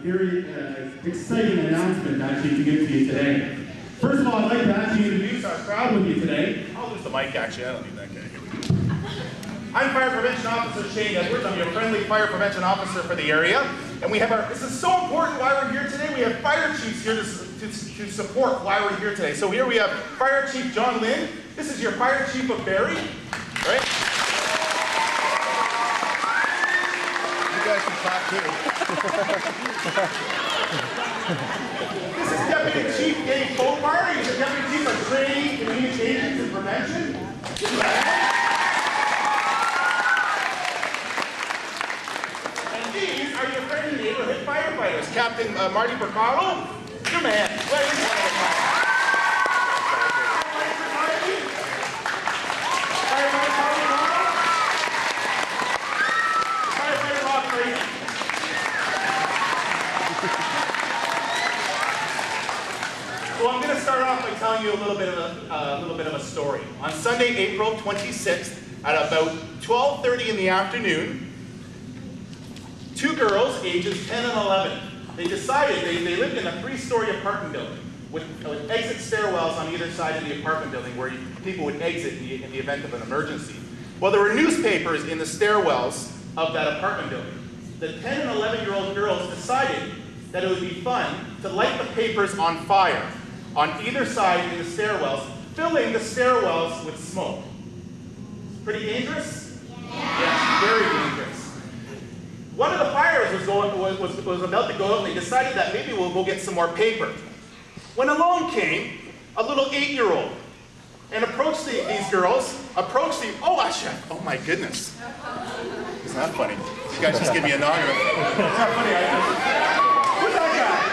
very exciting announcement actually to give to you today. First of all, I'd like to actually introduce our crowd with you today. I'll lose the mic actually, I don't need that guy. I'm Fire Prevention Officer Shane Edwards. I'm your friendly fire prevention officer for the area. And we have this is so important why we're here today. We have fire chiefs here to support why we're here today. So here we have Fire Chief John Lynn. This is your Fire Chief of Barrie, right? You guys can clap too. This is Deputy Chief Dave Folkmeyer. He's the Deputy Chief of Training, Communications, and Prevention. And these are your friendly neighborhood firefighters. Captain Marty Bercaro, your man. So I'm going to start off by telling you a little bit of a story. On Sunday, April 26th, at about 12:30 in the afternoon, two girls, ages 10 and 11, they decided they lived in a 3-story apartment building with exit stairwells on either side of the apartment building where people would exit in the event of an emergency. Well, there were newspapers in the stairwells of that apartment building. The 10 and 11-year-old girls decided that it would be fun to light the papers on fire on either side in the stairwells, filling the stairwells with smoke. Pretty dangerous? Yeah. Yes, very dangerous. One of the fires was about to go out, and they decided that maybe we'll go get some more paper. When along came a little 8-year-old and approached these girls, oh my goodness. It's not funny. You guys just give me a nod. It's not funny. Who's that guy?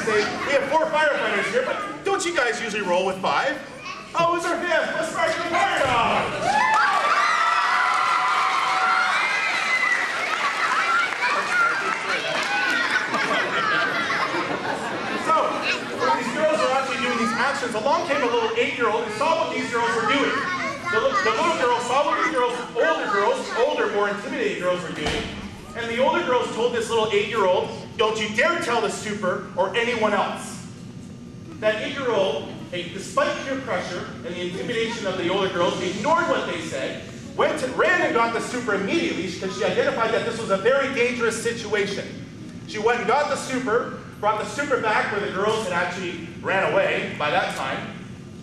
We have 4 firefighters here, but don't you guys usually roll with 5? Oh, who's our 5th? Let's start with the fire dog! So, when these girls were actually doing these actions, along came a little 8-year-old who saw what these girls were doing. The little girl saw what these older, more intimidating girls were doing, and the older girls told this little 8-year-old, "Don't you dare tell the super or anyone else." That 8-year-old, despite peer pressure and the intimidation of the older girls, ignored what they said, ran and got the super immediately because she identified that this was a very dangerous situation. She went and got the super, brought the super back where the girls had actually ran away by that time.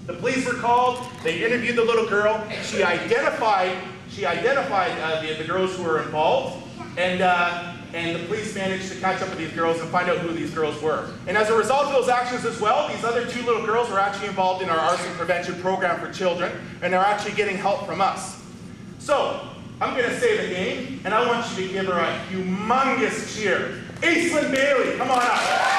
The police were called, they interviewed the little girl, she identified the girls who were involved, and the police managed to catch up with these girls and find out who these girls were. And as a result of those actions as well, these other 2 little girls were actually involved in our arson prevention program for children, and they're actually getting help from us. So, I'm going to say the name, and I want you to give her a humongous cheer. Aislinn Bailey, come on up.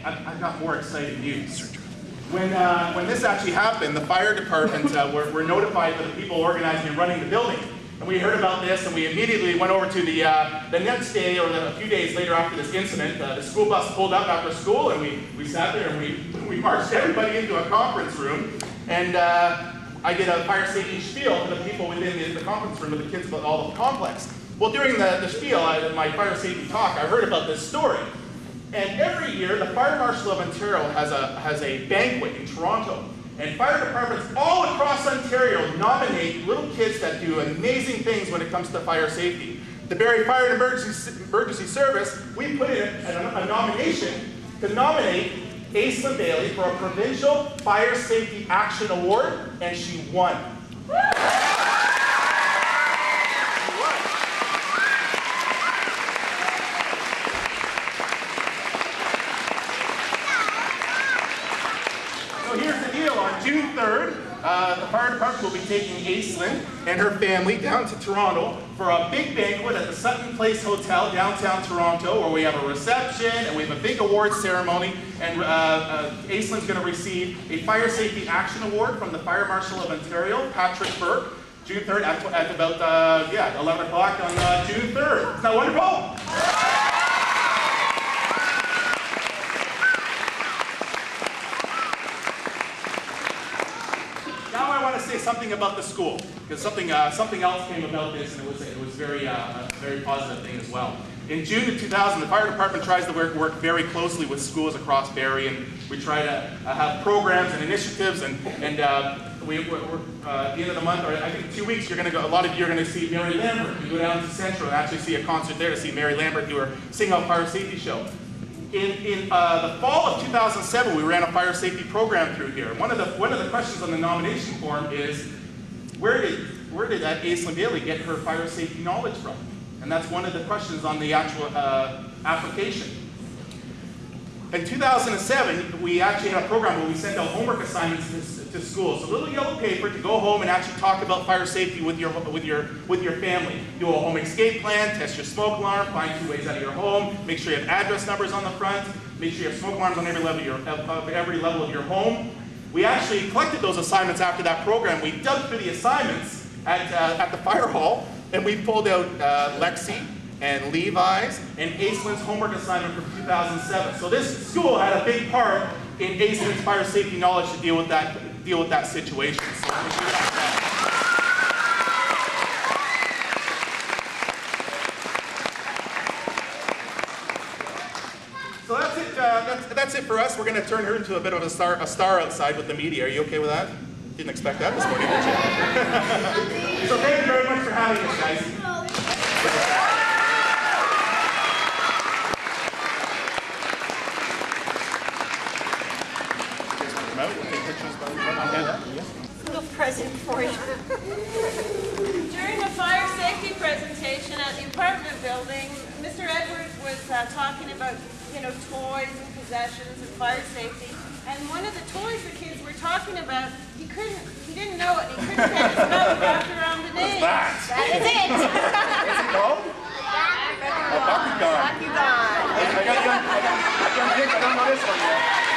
I've got more exciting news. When this actually happened, the fire department were notified by the people organizing and running the building. And we heard about this, and we immediately went over to the next day, or a few days later after this incident. The school bus pulled up after school, and we sat there and we marched everybody into a conference room. And I did a fire safety spiel to the people within the conference room with the kids about all the complex. Well, during the spiel, my fire safety talk, I heard about this story. And every year, the Fire Marshal of Ontario has a banquet in Toronto. And fire departments all across Ontario nominate little kids that do amazing things when it comes to fire safety. The Barrie Fire and Emergency Service, we put in a nomination to nominate Aislinn Bailey for a Provincial Fire Safety Action Award, and she won. So here's the June 3rd, the fire department will be taking Aislinn and her family down to Toronto for a big banquet at the Sutton Place Hotel, downtown Toronto, where we have a reception and we have a big awards ceremony. And Aislinn's going to receive a Fire Safety Action Award from the Fire Marshal of Ontario, Patrick Burke, June 3rd at about 11 o'clock on June 3rd. Isn't that wonderful? Now I want to say something about the school, because something else came about this, and it was very a very positive thing as well. In June of 2000, the fire department tries to work very closely with schools across Barrie, and we try to have programs and initiatives, and we're at the end of the month, or I think 2 weeks, you're going to go. A lot of you are going to see Mary Lambert. You go down to Central and actually see a concert there to see Mary Lambert do her Sing Out Fire Safety Show. In the fall of 2007, we ran a fire safety program through here. One of the questions on the nomination form is, where did that Aislinn Bailey get her fire safety knowledge from? And that's one of the questions on the actual application. In 2007, we actually had a program where we sent out homework assignments to schools. A little yellow paper to go home and actually talk about fire safety with your family. Do a home escape plan, test your smoke alarm, find 2 ways out of your home, make sure you have address numbers on the front, make sure you have smoke alarms on every level of your home. We actually collected those assignments after that program. We dug through the assignments at the fire hall, and we pulled out Lexi and Levi's and Aislinn's homework assignment from 2007. So this school had a big part in Aislinn's fire safety knowledge to deal with that situation. So make sure that's that. So that's it. That's it for us. We're going to turn her into a bit of a star outside with the media. Are you okay with that? Didn't expect that this morning, did you? So thank you very much for having us, guys. Little present for you. During the fire safety presentation at the apartment building, Mr. Edwards was talking about, toys and possessions and fire safety. And one of the toys the kids were talking about, he didn't know it. He couldn't get his mouth wrapped around the name. That is it. What's it called? Bakugan. I got young kids. I don't know this one yet.